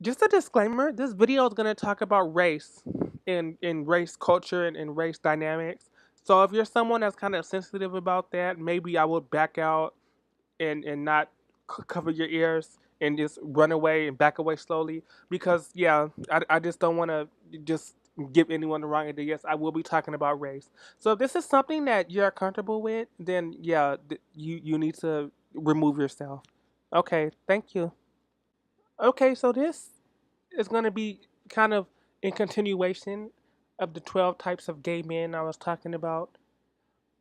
Just a disclaimer, this video is going to talk about race and race culture and race dynamics. So if you're someone that's kind of sensitive about that, maybe I would back out and not cover your ears and just run away and back away slowly because yeah, I just don't want to just give anyone the wrong idea. Yes, I will be talking about race. So if this is something that you're comfortable with, then yeah, you need to remove yourself. Okay, thank you. Okay, so this is going to be kind of in continuation of the 12 types of gay men I was talking about.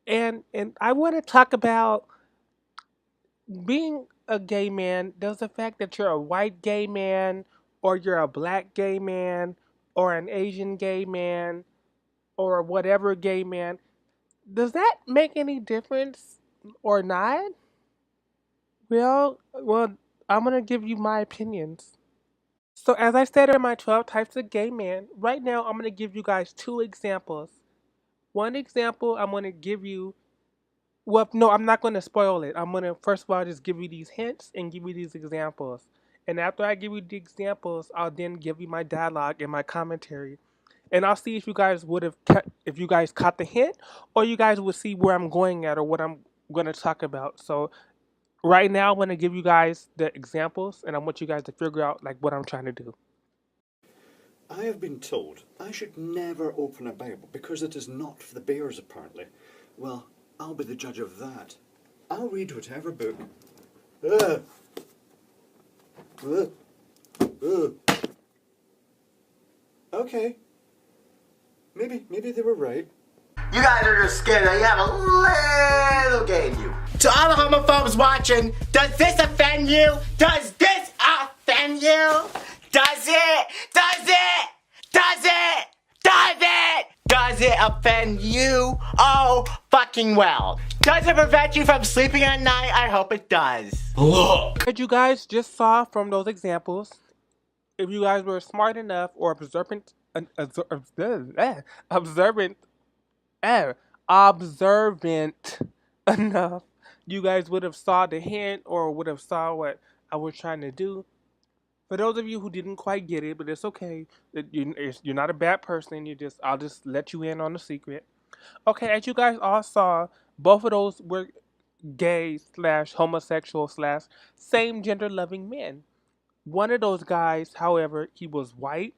And I want to talk about being a gay man. Does the fact that you're a white gay man or you're a black gay man or an Asian gay man or whatever gay man, does that make any difference or not? Well, I'm going to give you my opinions. So, as I stated in my 12 types of gay men, right now I'm going to give you guys two examples. One example I'm going to give you, well, no, I'm not going to spoil it. I'm going to, first of all, just give you these hints and give you these examples. And after I give you the examples, I'll then give you my dialogue and my commentary. And I'll see if you guys would have, if you guys caught the hint, or you guys would see where I'm going at or what I'm going to talk about. So, right now, I'm going to give you guys the examples, and I want you guys to figure out like what I'm trying to do. I have been told I should never open a Bible because it is not for the bears, apparently. Well, I'll be the judge of that. I'll read whatever book. Uh, uh, uh. Okay. Maybe they were right. You guys are just scared that you have a little gay in you. To all the homophobes watching, does this offend you? Does this offend you? Does it? Does it? Does it? Does it? Does it offend you? Oh, fucking well. Does it prevent you from sleeping at night? I hope it does. Look. As you guys just saw from those examples, if you guys were smart enough or observant, observant, observant enough, you guys would have saw the hint or would have saw what I was trying to do. For those of you who didn't quite get it, but it's okay. You're not a bad person. I'll just let you in on the secret. Okay, as you guys all saw, both of those were gay slash homosexual slash same gender loving men. One of those guys, however, he was white,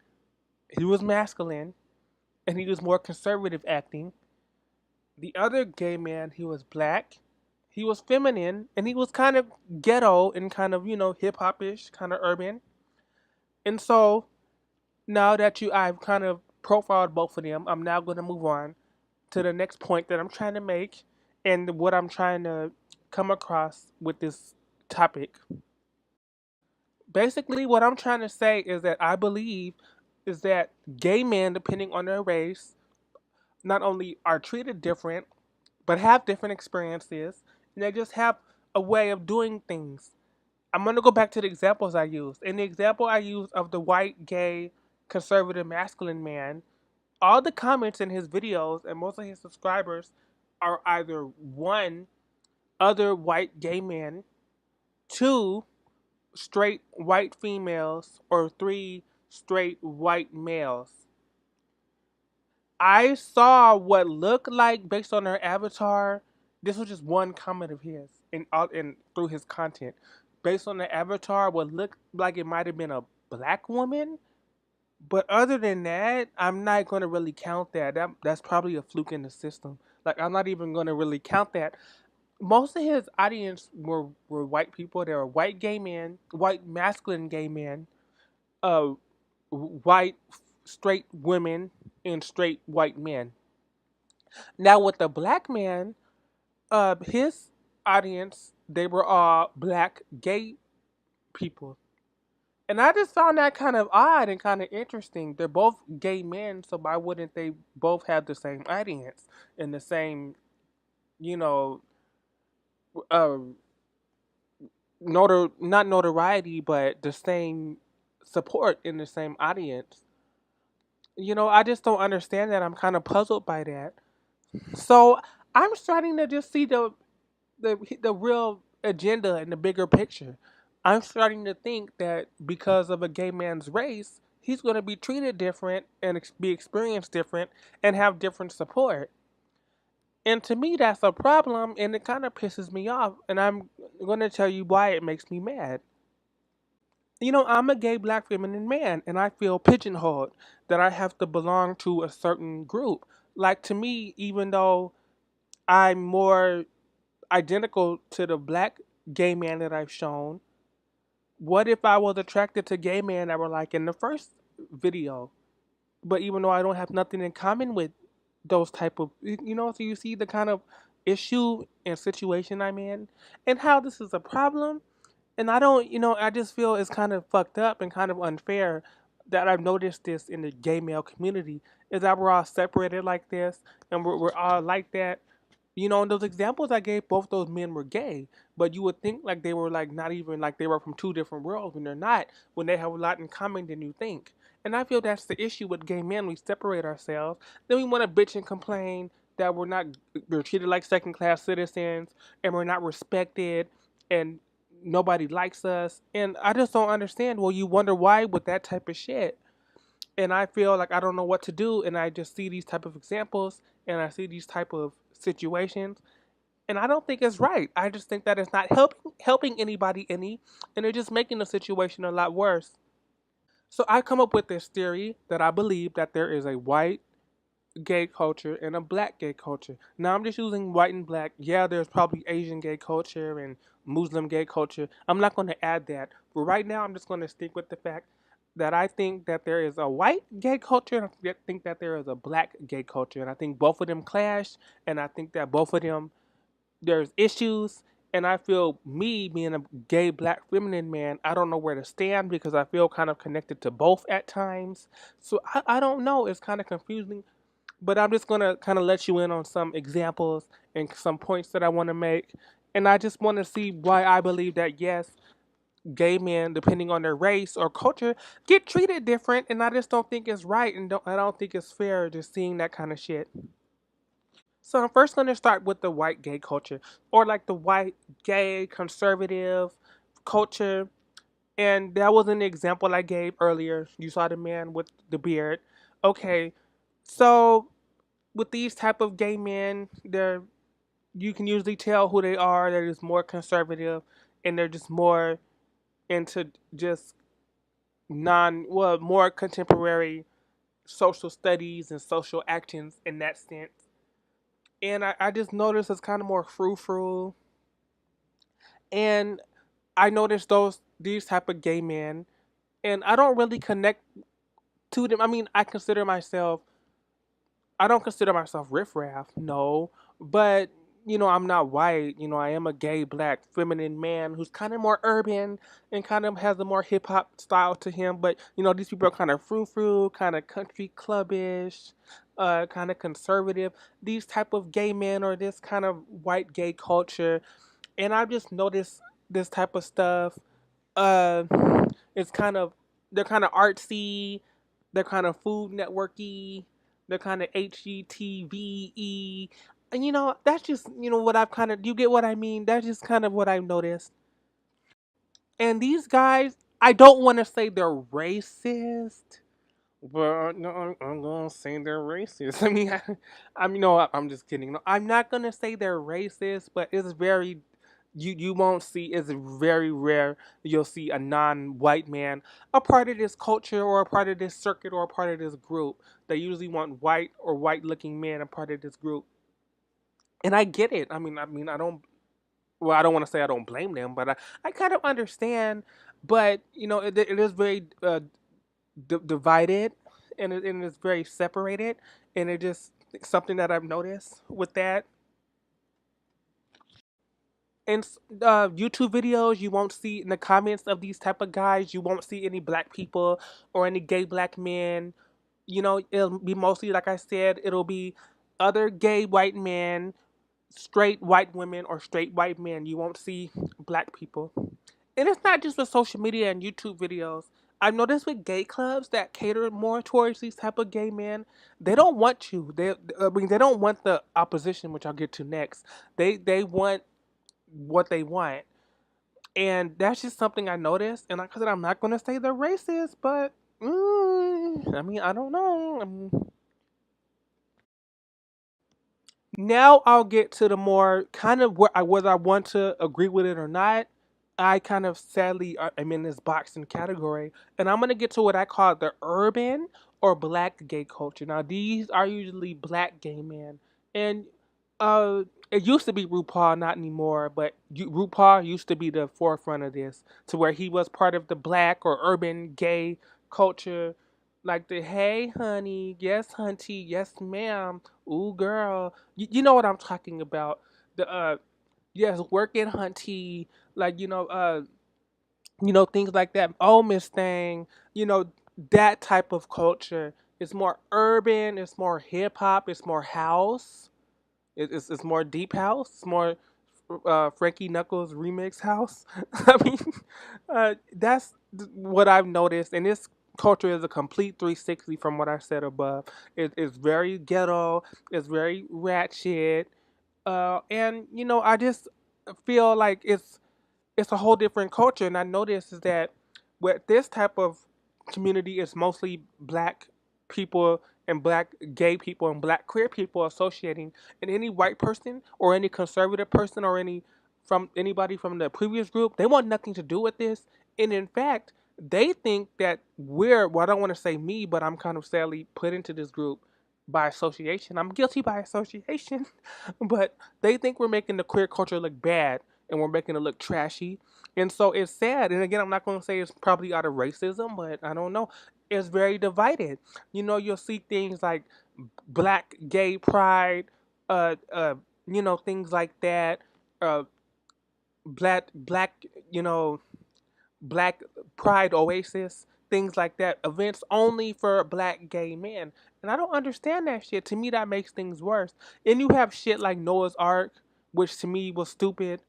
he was masculine, and he was more conservative acting. The other gay man, he was black, he was feminine, and he was kind of ghetto and kind of, hip hop ish, kind of urban. And so now that I've kind of profiled both of them, I'm now going to move on to the next point that I'm trying to make and what I'm trying to come across with this topic. Basically, what I'm trying to say is that I believe is that gay men, depending on their race, not only are treated different, but have different experiences, and they just have a way of doing things. I'm going to go back to the examples I used. In the example I used of the white, gay, conservative, masculine man, all the comments in his videos and most of his subscribers are either one, other white gay men, two, straight white females, or three, straight white males. I saw what looked like based on her avatar. This was just one comment of his and through his content. Based on the avatar, what looked like it might have been a black woman. But other than that, I'm not going to really count that. That's probably a fluke in the system. Like I'm not even going to really count that. Most of his audience were white people. They were white gay men, white masculine gay men, uh, white straight women, and straight white men. Now with the black man, his audience, they were all black gay people. And I just found that kind of odd and kind of interesting. They're both gay men, so why wouldn't they both have the same audience and the same, you know, uh, not notoriety, but the same support in the same audience? I just don't understand that. I'm kind of puzzled by that. So I'm starting to just see the real agenda and the bigger picture. I'm starting to think that because of a gay man's race, he's going to be treated different and be experienced different and have different support. And to me, that's a problem, and it kind of pisses me off. And I'm going to tell you why it makes me mad. I'm a gay black feminine man, and I feel pigeonholed that I have to belong to a certain group. Like, to me, even though I'm more identical to the black gay man that I've shown, what if I was attracted to gay men that were like in the first video? But even though I don't have nothing in common with those type of, so you see the kind of issue and situation I'm in and how this is a problem. And I don't, I just feel it's kind of fucked up and kind of unfair that I've noticed this in the gay male community is that we're all separated like this and we're all like that. In those examples I gave, both those men were gay, but you would think like they were like not even like they were from two different worlds when they're not, when they have a lot in common than you think. And I feel that's the issue with gay men. We separate ourselves, then we want to bitch and complain that we're treated like second class citizens and we're not respected and nobody likes us. And I just don't understand. Well, you wonder why with that type of shit. And I feel like I don't know what to do, and I just see these type of examples and I see these type of situations, and I don't think it's right. I just think that it's not helping anybody any, and it's just making the situation a lot worse. So I come up with this theory that I believe that there is a white gay culture and a black gay culture. Now I'm just using white and black. Yeah, there's probably Asian gay culture and Muslim gay culture. I'm not going to add that. But right now I'm just going to stick with the fact that I think that there is a white gay culture and I think that there is a black gay culture. And I think both of them clash, and I think that both of them there's issues, and I feel me being a gay black feminine man, I don't know where to stand because I feel kind of connected to both at times. So I don't know. It's kind of confusing, but I'm just gonna kind of let you in on some examples and some points that I want to make. And I just want to see why I believe that yes, gay men, depending on their race or culture, get treated different, and I just don't think it's right, and I don't think it's fair just seeing that kind of shit. So I'm first going to start with the white gay culture, or like the white gay conservative culture. And that was an example I gave earlier. You saw the man with the beard. Okay, so with these type of gay men, they're you can usually tell who they are. They're just more conservative, and they're just more into just more contemporary social studies and social actions in that sense. And I just noticed it's kind of more frou-frou. And I noticed these type of gay men, and I don't really connect to them. I mean, I don't consider myself riffraff, no, but I'm not white. I am a gay black feminine man who's kind of more urban and kind of has a more hip hop style to him. But these people are kind of frou frou, kind of country clubbish, kind of conservative. These type of gay men or this kind of white gay culture, and I've just noticed this type of stuff. Uh, it's kind of they're kind of artsy, they're kind of Food Networky, they're kind of HGTVE, and that's just what I've kind of. You get what I mean? That's just kind of what I've noticed. And these guys, I don't want to say they're racist. But no, I'm gonna say they're racist. I mean, I'm just kidding. No, I'm not gonna say they're racist, but it's very you won't see. It's very rare you'll see a non-white man a part of this culture or a part of this circuit or a part of this group. They usually want white or white-looking men a part of this group, and I get it. I don't. Well, I don't want to say I don't blame them, but I kind of understand. But it is very divided and it's very separated, and it just something that I've noticed with that. In YouTube videos, you won't see in the comments of these type of guys, you won't see any black people or any gay black men. It'll be mostly, like I said, it'll be other gay white men, straight white women, or straight white men. You won't see black people. And it's not just with social media and YouTube videos. I've noticed with gay clubs that cater more towards these type of gay men, they don't want you. They don't want the opposition, which I'll get to next. They want what they want, And that's just something I noticed. And like I said, I'm not going to say they're racist, but I mean, I don't know. Now I'll get to the more kind of whether I want to agree with it or not. I kind of sadly am in this boxing category, and I'm gonna get to what I call the urban or black gay culture. Now these are usually black gay men, and uh, it used to be RuPaul, not anymore. But RuPaul used to be the forefront of this, to where he was part of the black or urban gay culture, like the hey honey, yes hunty, yes ma'am, ooh girl, you know what I'm talking about. The yes, working hunty, like things like that. Oh Miss Thing, that type of culture. It's more urban. It's more hip hop. It's more house. It's more deep house. It's more Frankie Knuckles remix house. I mean, that's what I've noticed, and this culture is a complete 360 from what I said above. It's very ghetto. It's very ratchet. And I just feel like it's a whole different culture. And I noticed is that with this type of community is mostly black people and black gay people and black queer people associating, and any white person or any conservative person or anybody from the previous group, they want nothing to do with this. And in fact, they think that well, I don't want to say me, but I'm kind of sadly put into this group by association. I'm guilty by association. But they think we're making the queer culture look bad and we're making it look trashy. And so it's sad. And again, I'm not going to say it's probably out of racism, but I don't know. It's very divided. You'll see things like black gay pride, uh, uh, things like that. Uh, black, Black Pride Oasis, things like that. Events only for black gay men. And I don't understand that shit. To me, that makes things worse. And you have shit like Noah's Ark, which to me was stupid.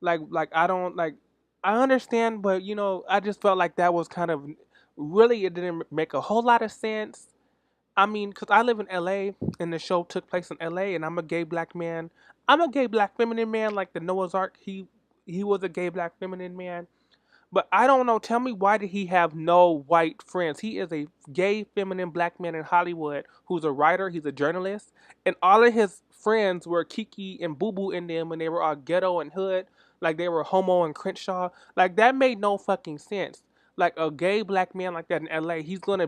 I don't like. I understand, but I just felt like that was kind of really it didn't make a whole lot of sense. I mean, because I live in LA and the show took place in LA, and I'm a gay black man. I'm a gay black feminine man, like the Noah's Ark. He was a gay black feminine man, but I don't know. Tell me, why did he have no white friends? He is a gay, feminine black man in Hollywood who's a writer, he's a journalist, and all of his friends were Kiki and Boo Boo in them, and they were all ghetto and hood, like they were Homo and Crenshaw. Like that made no fucking sense. Like a gay black man like that in LA, he's gonna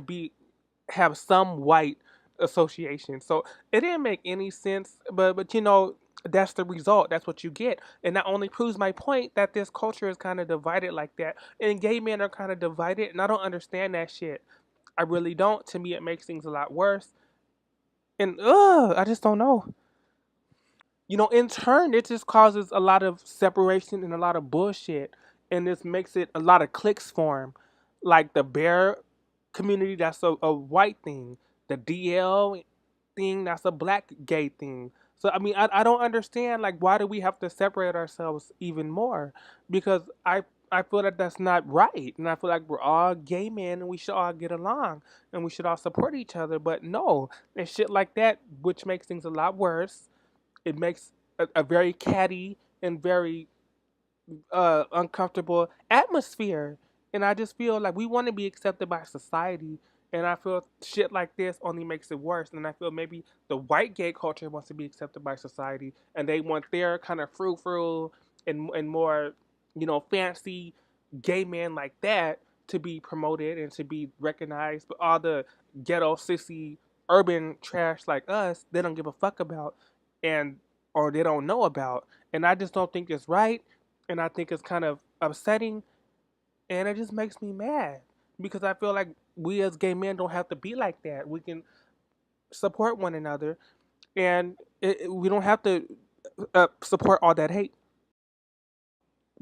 have some white association. So it didn't make any sense, but that's the result. That's what you get. And that only proves my point that this culture is kind of divided like that. And gay men are kind of divided, and I don't understand that shit. I really don't. To me, it makes things a lot worse. And I just don't know. In turn, it just causes a lot of separation and a lot of bullshit. And this makes it a lot of cliques form. Like the bear community, that's a white thing. The DL thing, that's a black gay thing. So, I mean, I don't understand, like, why do we have to separate ourselves even more? Because I feel that that's not right. And I feel like we're all gay men and we should all get along and we should all support each other. But no, and shit like that, which makes things a lot worse. It makes a very catty and very uncomfortable atmosphere. And I just feel like we want to be accepted by society. And I feel shit like this only makes it worse. And I feel maybe the white gay culture wants to be accepted by society, and they want their kind of frou-frou and more, fancy gay men like that to be promoted and to be recognized. But all the ghetto, sissy, urban trash like us, they don't give a fuck about, and or they don't know about. And I just don't think it's right, and I think it's kind of upsetting, and it just makes me mad because I feel like we as gay men don't have to be like that. We can support one another, and we don't have to support all that hate.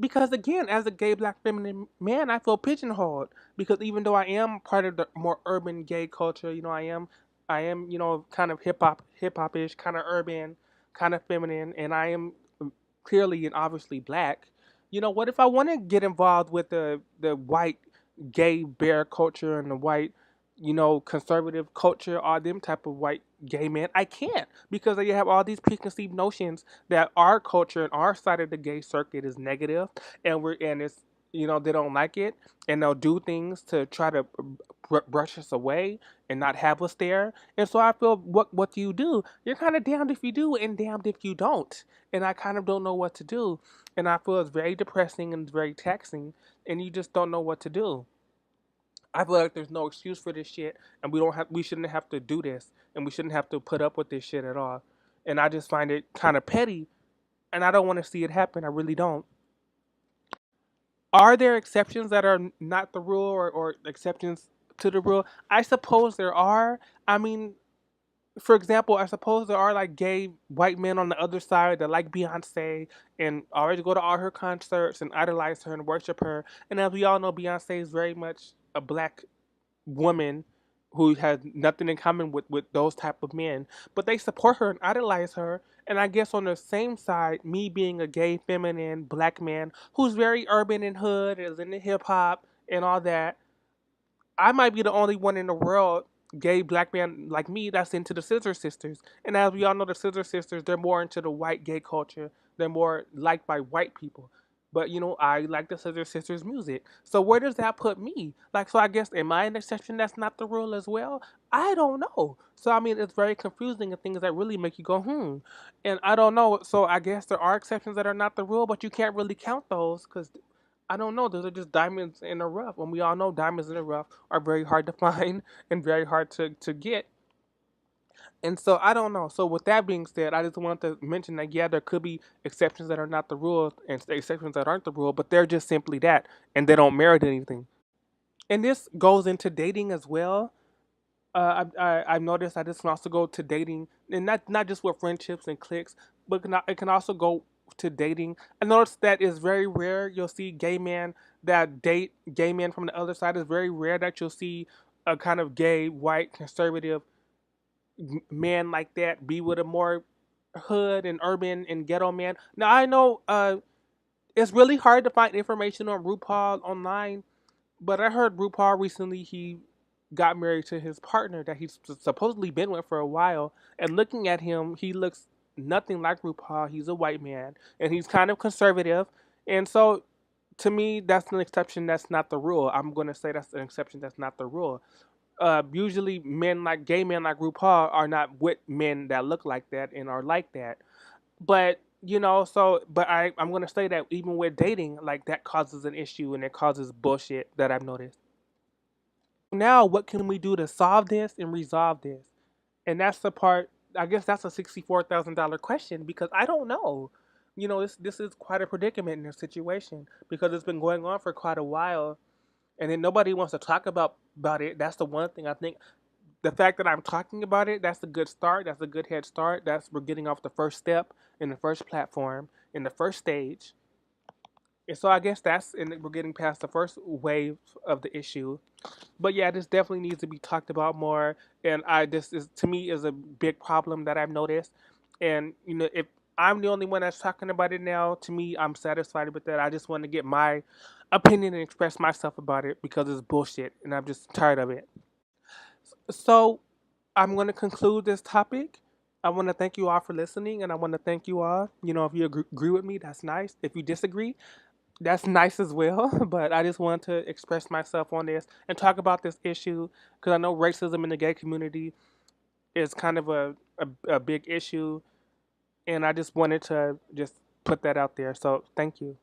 Because again, as a gay black feminine man, I feel pigeonholed because even though I am part of the more urban gay culture, I am, kind of hip hop ish, kind of urban, kind of feminine, and I am clearly and obviously black. What if I want to get involved with the white gay bear culture and the white, conservative culture, or them type of white gay men? I can't, because they have all these preconceived notions that our culture and our side of the gay circuit is negative, and they don't like it, and they'll do things to try to brush us away and not have us there. And so I feel, what do you do? You're kind of damned if you do and damned if you don't. And I kind of don't know what to do. And I feel it's very depressing and very taxing, and you just don't know what to do. I feel like there's no excuse for this shit, and we shouldn't have to do this, and we shouldn't have to put up with this shit at all. And I just find it kind of petty, and I don't want to see it happen. I really don't. Are there exceptions that are not the rule, or exceptions to the rule? I suppose there are. I mean, for example, I suppose there are like gay white men on the other side that like Beyonce and already go to all her concerts and idolize her and worship her. And as we all know, Beyonce is very much a black woman who has nothing in common with those type of men, but they support her and idolize her. And I guess on the same side, me being a gay, feminine, black man who's very urban and hood, is into hip hop and all that, I might be the only one in the world, gay black man like me, that's into the Scissor Sisters. And as we all know, the Scissor Sisters, they're more into the white gay culture. They're more liked by white people. But I like the Scissor Sisters music. So where does that put me? Like, so I guess, am I an exception that's not the rule as well? I don't know. So I mean, it's very confusing, and things that really make you go, And I don't know. So I guess there are exceptions that are not the rule, but you can't really count those because I don't know. Those are just diamonds in the rough. And we all know diamonds in the rough are very hard to find and very hard to get. And so I don't know. So with that being said, I just wanted to mention that yeah, there could be exceptions that are not the rule and exceptions that aren't the rule, but they're just simply that, and they don't merit anything. And this goes into dating as well. I've noticed that this can also go to dating, and not just with friendships and cliques, but it can also go to dating. I noticed that it's very rare you'll see gay men that date gay men from the other side. It's very rare that you'll see a kind of gay, white, conservative man like that be with a more hood and urban and ghetto man. Now I know it's really hard to find information on RuPaul online, but I heard RuPaul recently he got married to his partner that he's supposedly been with for a while. And looking at him, he looks nothing like RuPaul. He's a white man and he's kind of conservative. And so to me, that's an exception. That's not the rule. I'm going to say that's an exception. That's not the rule. Usually, gay men like RuPaul are not with men that look like that and are like that. But but I'm going to say that even with dating, like that causes an issue and it causes bullshit that I've noticed. Now, what can we do to solve this and resolve this? And that's the part. I guess that's a $64,000 question because I don't know. This is quite a predicament in this situation because it's been going on for quite a while, and then nobody wants to talk about it. That's the one thing I think. The fact that I'm talking about it, that's a good start. That's a good head start. We're getting off the first step in the first platform in the first stage. And so I guess and we're getting past the first wave of the issue. But yeah, this definitely needs to be talked about more. And this is to me is a big problem that I've noticed. And if I'm the only one that's talking about it now, to me, I'm satisfied with that. I just want to get my opinion and express myself about it because it's bullshit, and I'm just tired of it. So I'm going to conclude this topic. I want to thank you all for listening, and I want to thank you all. If you agree with me, that's nice. If you disagree, that's nice as well. But I just want to express myself on this and talk about this issue because I know racism in the gay community is kind of a big issue, and I just wanted to just put that out there. So thank you.